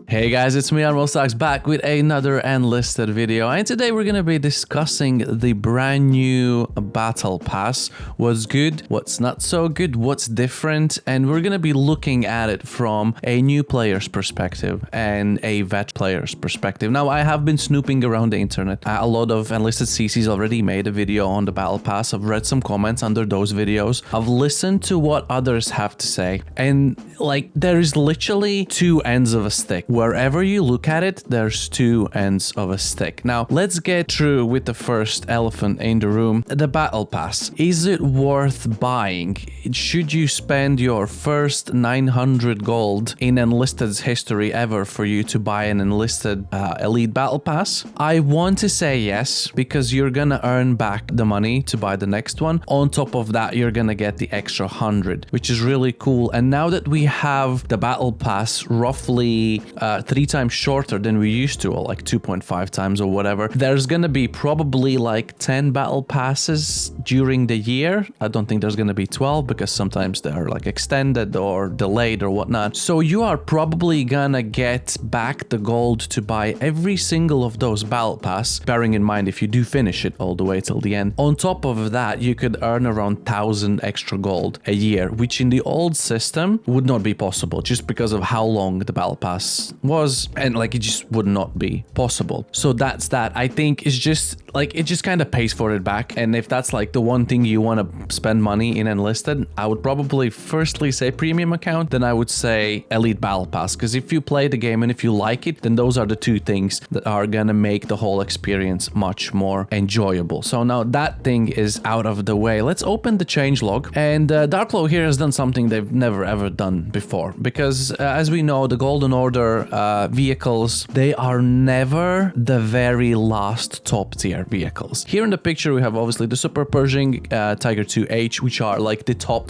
Hey guys, it's me, MeAdmiralStarks, back with another Enlisted video, and today we're gonna be discussing the brand new Battle Pass. What's good, what's not so good, what's different, and we're gonna be looking at it from a new player's perspective and a vet player's perspective. Now, I have been snooping around the internet. A lot of Enlisted CCs already made a video on the Battle Pass. I've read some comments under those videos. I've listened to what others have to say, and like, there is literally two ends of a stick. Wherever you look at it, there's two ends of a stick. Now, let's get through with the first elephant in the room, the Battle Pass. Is it worth buying? Should you spend your first 900 gold in Enlisted's history ever for you to buy an Enlisted Elite Battle Pass? I want to say yes, because you're gonna earn back the money to buy the next one. On top of that, you're gonna get the extra 100, which is really cool. And now that we have the Battle Pass roughly 3 times shorter than we used to, or like 2.5 times or whatever, there's gonna be probably like 10 Battle Passes during the year. I don't think there's gonna be 12 because sometimes they're like extended or delayed or whatnot. So you are probably gonna get back the gold to buy every single of those Battle Pass, bearing in mind if you do finish it all the way till the end. On top of that, you could earn around 1,000 extra gold a year, which in the old system would not be possible just because of how long the Battle Pass was, and like it just would not be possible. So that's that. I think it's just like it just kind of pays for it back. And if that's like the one thing you want to spend money in Enlisted, I would probably firstly say premium account, then I would say Elite Battle Pass, because if you play the game and if you like it, then those are the two things that are gonna make the whole experience much more enjoyable. So now that thing is out of the way, let's open the changelog. And Darklow here has done something they've never ever done before, because as we know, the Golden Order vehicles, they are never the very last top tier vehicles. Here in the picture we have obviously the Super Pershing Tiger 2H, which are like the top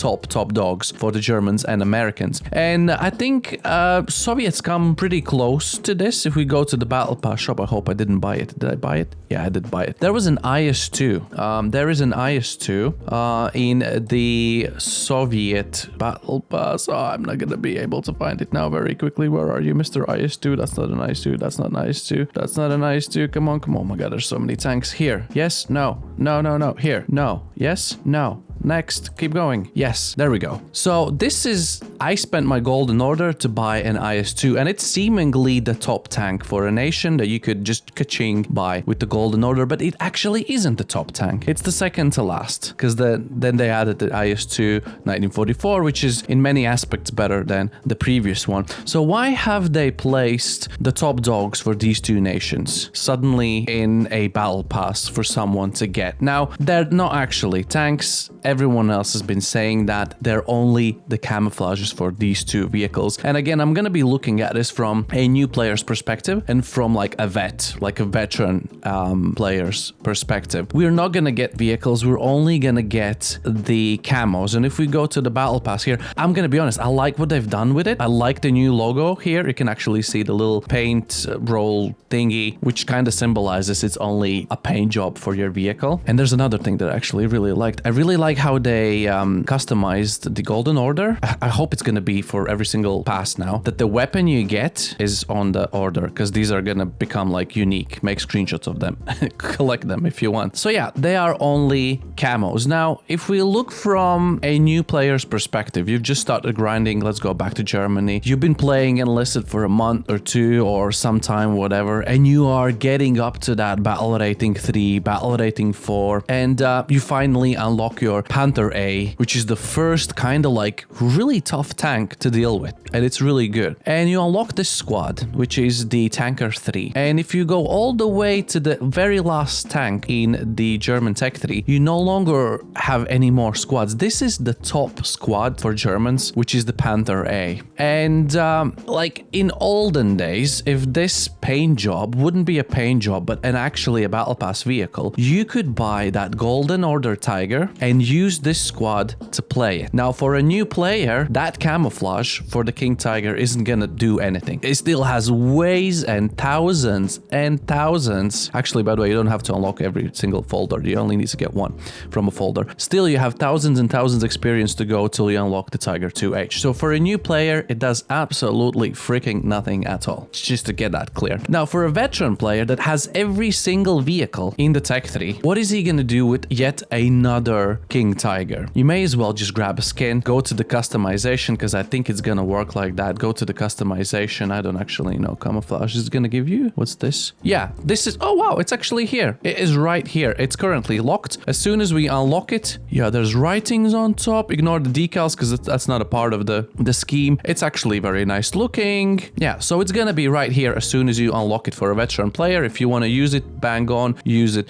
dogs for the Germans and Americans. And I think Soviets come pretty close to this. If we go to the Battle Pass shop, I hope I didn't buy it. Did I buy it? Yeah, I did buy it. There was an IS-2. There is an IS-2 in the Soviet Battle Pass. Oh, I'm not gonna be able to find it now very quickly. Where are you, Mr. IS-2? That's not an IS-2. That's not an IS-2. That's not an IS-2. Come on, come on. Oh my god, there's so many tanks. Here. Yes. No. No, no, no. Here. No. Yes. No. Next, keep going. Yes, there we go. So this is, I spent my golden order to buy an IS-2, and it's seemingly the top tank for a nation that you could just ka-ching buy with the golden order, but it actually isn't the top tank. It's the second to last, because then they added the IS-2 1944, which is in many aspects better than the previous one. So why have they placed the top dogs for these two nations suddenly in a battle pass for someone to get? Now, they're not actually tanks. Everyone else has been saying that they're only the camouflages for these two vehicles. And again, I'm going to be looking at this from a new player's perspective and from like a veteran player's perspective. We're not going to get vehicles. We're only going to get the camos. And if we go to the Battle Pass here, I'm going to be honest, I like what they've done with it. I like the new logo here. You can actually see the little paint roll thingy, which kind of symbolizes it's only a paint job for your vehicle. And there's another thing that I actually really liked. I really like how they customized the Golden Order. I hope it's going to be for every single pass now, that the weapon you get is on the order, because these are going to become like unique. Make screenshots of them, collect them if you want. So yeah, they are only camos. Now, if we look from a new player's perspective, you've just started grinding. Let's go back to Germany. You've been playing Enlisted for a month or two or some time, whatever, and you are getting up to that battle rating 3, battle rating 4, and you finally unlock your Panther A, which is the first kind of like really tough tank to deal with, and it's really good. And you unlock this squad, which is the Tanker 3. And if you go all the way to the very last tank in the German Tech 3, you no longer have any more squads. This is the top squad for Germans, which is the Panther A. And like in olden days, if this paint job wouldn't be a paint job, but actually a Battle Pass vehicle, you could buy that Golden Order Tiger and you use this squad to play it. Now, for a new player, that camouflage for the King Tiger isn't gonna do anything. It still has ways and thousands and thousands. Actually, by the way, you don't have to unlock every single folder. You only need to get one from a folder. Still, you have thousands and thousands experience to go till you unlock the Tiger 2H. So for a new player, it does absolutely freaking nothing at all. Just to get that clear. Now, for a veteran player that has every single vehicle in the Tech 3, what is he gonna do with yet another King Tiger? You may as well just grab a skin, go to the customization, because I think it's gonna work like that. Go to the customization. I don't actually know. Camouflage is gonna give you, what's this? Yeah, this is, oh wow, it's actually here. It is right here. It's currently locked. As soon as we unlock it, yeah, there's writings on top. Ignore the decals because that's not a part of the scheme. It's actually very nice looking. Yeah, so it's gonna be right here as soon as you unlock it for a veteran player. If you want to use it, bang on, use it.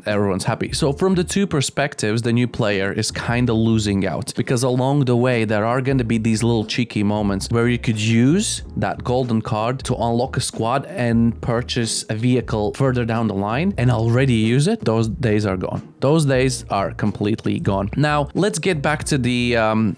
Everyone's happy. So from the two perspectives, the new player is kind of losing out because along the way, there are going to be these little cheeky moments where you could use that golden card to unlock a squad and purchase a vehicle further down the line and already use it. Those days are gone. Those days are completely gone. Now, let's get back to the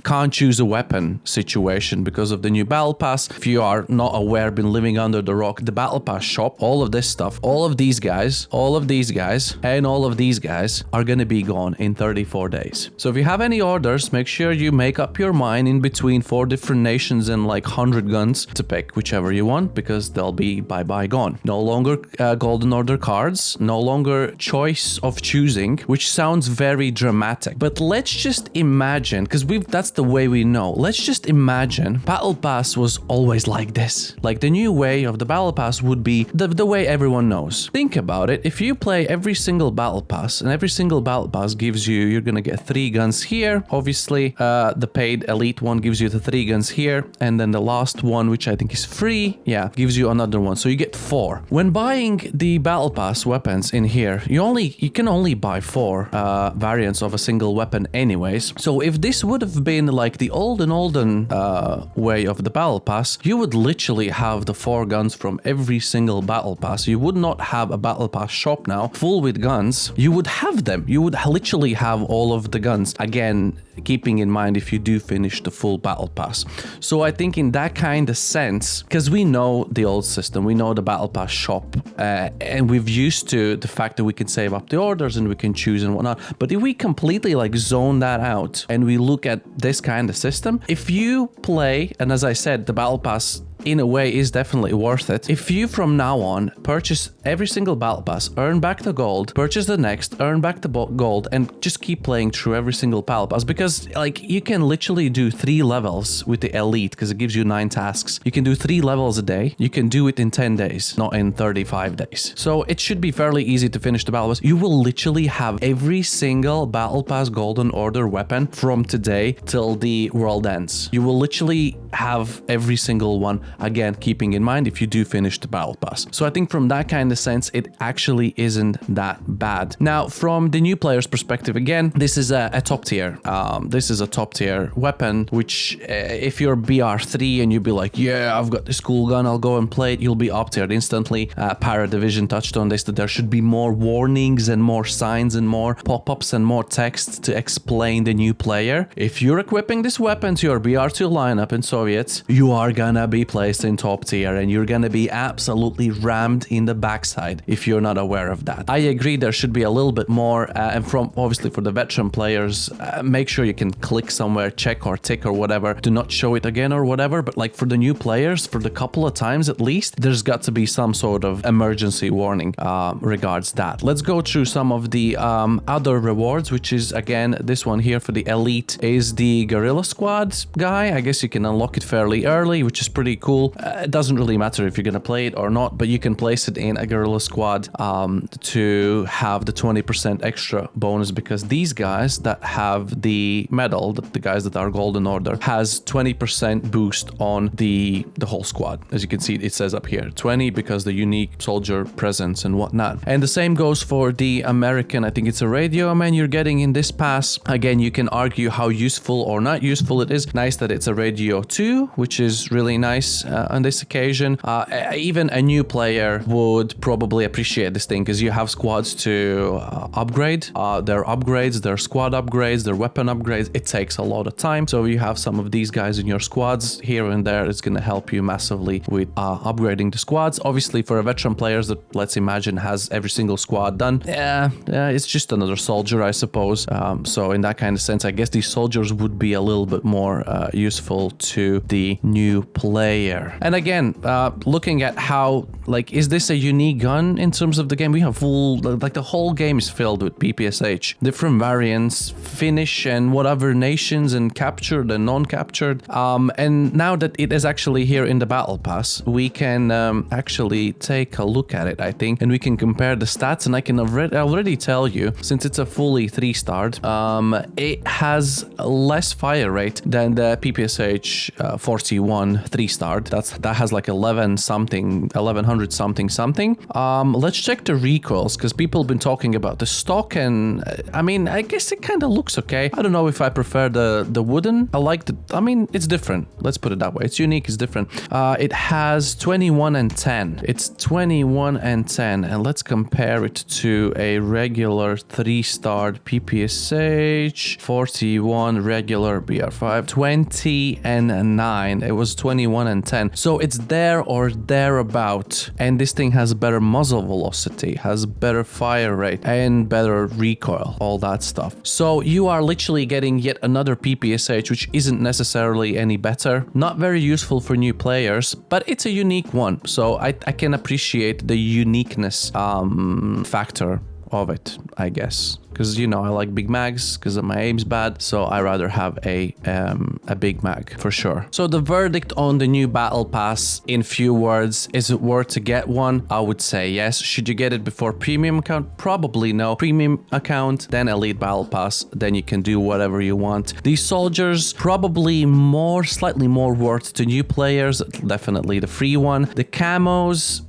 can't choose a weapon situation because of the new Battle Pass. If you are not aware, been living under the rock, the Battle Pass shop, all of this stuff, all of these guys, all of these guys, and all of these guys are going to be gone in 34 days. So if you have any orders, make sure you make up your mind in between 4 different nations and like 100 guns to pick whichever you want because they'll be bye-bye gone. No longer Golden Order cards, no longer choice of choosing, which sounds very dramatic. But let's just imagine, because that's the way we know. Let's just imagine Battle Pass was always like this. Like the new way of the Battle Pass would be the way everyone knows. Think about it. If you play every single Battle Pass and every single Battle Pass gives you, you're gonna get 3 guns here. Obviously, the paid elite one gives you the 3 guns here. And then the last one, which I think is free, yeah, gives you another one. So you get 4. When buying the Battle Pass weapons in here, you can only buy 4 variants of a single weapon anyways. So if this would have been like the olden way of the Battle Pass, you would literally have the 4 guns from every single Battle Pass. You would not have a Battle Pass shop now full with guns. You would have them. You would literally have all of the guns. Again, keeping in mind if you do finish the full Battle Pass. So I think in that kind of sense, because we know the old system, we know the Battle Pass shop, and we've used to the fact that we can save up the orders and we can choose and whatnot. But if we completely like zone that out and we look at this kind of system, if you play, and as I said, the Battle Pass in a way is definitely worth it. If you from now on purchase every single Battle Pass, earn back the gold, purchase the next, earn back the gold, and just keep playing through every single Battle Pass, because like you can literally do 3 levels with the elite because it gives you 9 tasks. You can do 3 levels a day. You can do it in 10 days, not in 35 days. So it should be fairly easy to finish the Battle Pass. You will literally have every single Battle Pass Golden Order weapon from today till the world ends. You will literally have every single one. Again, keeping in mind if you do finish the Battle Pass. So I think from that kind of sense, it actually isn't that bad. Now, from the new player's perspective, again, this is a top tier. This is a top tier weapon, which if you're BR3 and you'll be like, yeah, I've got this cool gun, I'll go and play it, you'll be up tiered instantly. Para Division touched on this, that there should be more warnings and more signs and more pop-ups and more text to explain the new player. If you're equipping this weapon to your BR2 lineup in Soviets, you are gonna be placed in top tier and you're gonna be absolutely rammed in the backside if you're not aware of that. I agree there should be a little bit more, and from obviously for the veteran players, make sure you can click somewhere, check or tick or whatever to not show it again or whatever. But like for the new players, for the couple of times at least, there's got to be some sort of emergency warning regards that. Let's go through some of the other rewards, which is again this one here for the elite is the Guerrilla Squad guy. I guess you can unlock it fairly early, which is pretty cool. It doesn't really matter if you're gonna play it or not, but you can place it in a Guerrilla Squad to have the 20% extra bonus, because these guys that have the medal, the guys that are Golden Order, has 20% boost on the whole squad. As you can see, it says up here 20 because the unique soldier presence and whatnot. And the same goes for the American, I think it's a radio man you're getting in this pass. Again, you can argue how useful or not useful it is. Nice that it's a radio 2, which is really nice. on this occasion. Even a new player would probably appreciate this thing because you have squads to upgrade. Their upgrades, their squad upgrades, their weapon upgrades. It takes a lot of time. So you have some of these guys in your squads here and there. It's going to help you massively with upgrading the squads. Obviously, for a veteran players that, let's imagine, has every single squad done, it's just another soldier, I suppose. So in that kind of sense, I guess these soldiers would be a little bit more useful to the new player. And again, looking at how, like, is this a unique gun in terms of the game? We have full, like, the whole game is filled with PPSH, different variants, Finnish and whatever nations, and captured and non-captured. And now that it is actually here in the Battle Pass, we can actually take a look at it, I think, and we can compare the stats. And I can already tell you, since it's a fully 3-starred, it has less fire rate than the PPSH 41 3-starred. That has like 1100 something. Let's check the recoils, because people have been talking about the stock, and I mean, I guess it kind of looks okay. I don't know if I prefer the wooden. I like it's different. Let's put it that way. It's unique, it's different. It has 21 and 10. It's 21 and 10, and let's compare it to a regular 3-starred PPSH 41 regular BR5. 20 and 9. It was 21 and 10. So it's there or thereabout. And this thing has better muzzle velocity, has better fire rate, and better recoil, all that stuff. So you are literally getting yet another PPSH, which isn't necessarily any better. Not very useful for new players, but it's a unique one. So I can appreciate the uniqueness factor of it, I guess, because, you know, I like big mags because my aim's bad, so I rather have a big mag for sure. So the verdict on the new Battle Pass, in few words: is it worth to get one? I would say yes. Should you get it before premium account? Probably no. Premium account, then Elite Battle Pass, then you can do whatever you want. These soldiers probably slightly more worth to new players, definitely the free one. The camos,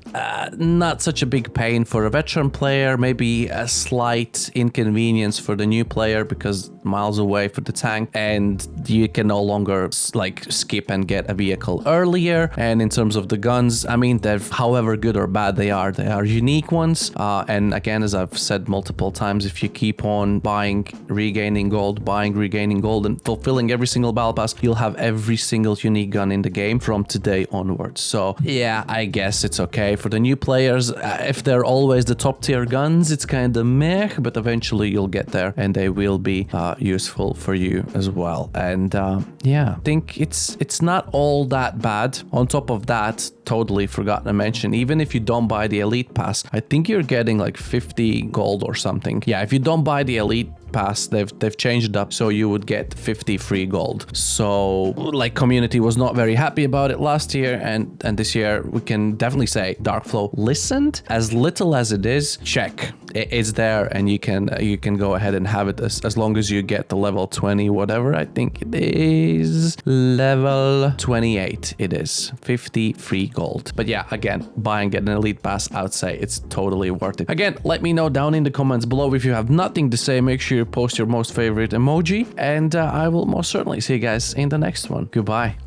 not such a big pain for a veteran player, maybe a slight inconvenience for the new player because miles away for the tank, and you can no longer like skip and get a vehicle earlier. And in terms of the guns, I mean, they're, however good or bad they are unique ones. And again, as I've said multiple times, if you keep on buying, regaining gold, and fulfilling every single battle pass, you'll have every single unique gun in the game from today onwards. So yeah, I guess it's okay. For the new players, if they're always the top tier guns, it's kind of meh, but eventually you'll get there and they will be useful for you as well. And yeah, I think it's not all that bad. On top of that, totally forgot to mention, even if you don't buy the Elite Pass, I think you're getting like 50 gold or something. Yeah, if you don't buy the Elite Pass, they've changed it up so you would get 50 free gold. So like, community was not very happy about it last year, and this year we can definitely say Darkflow listened. As little as it is, check, it's there, and you can go ahead and have it as long as you get the level 20 whatever. I think it is level 28. It is 50 free gold. But yeah, again, buy and get an Elite Pass, I would say it's totally worth it. Again, let me know down in the comments below. If you have nothing to say, make sure you post your most favorite emoji, and I will most certainly see you guys in the next one. Goodbye.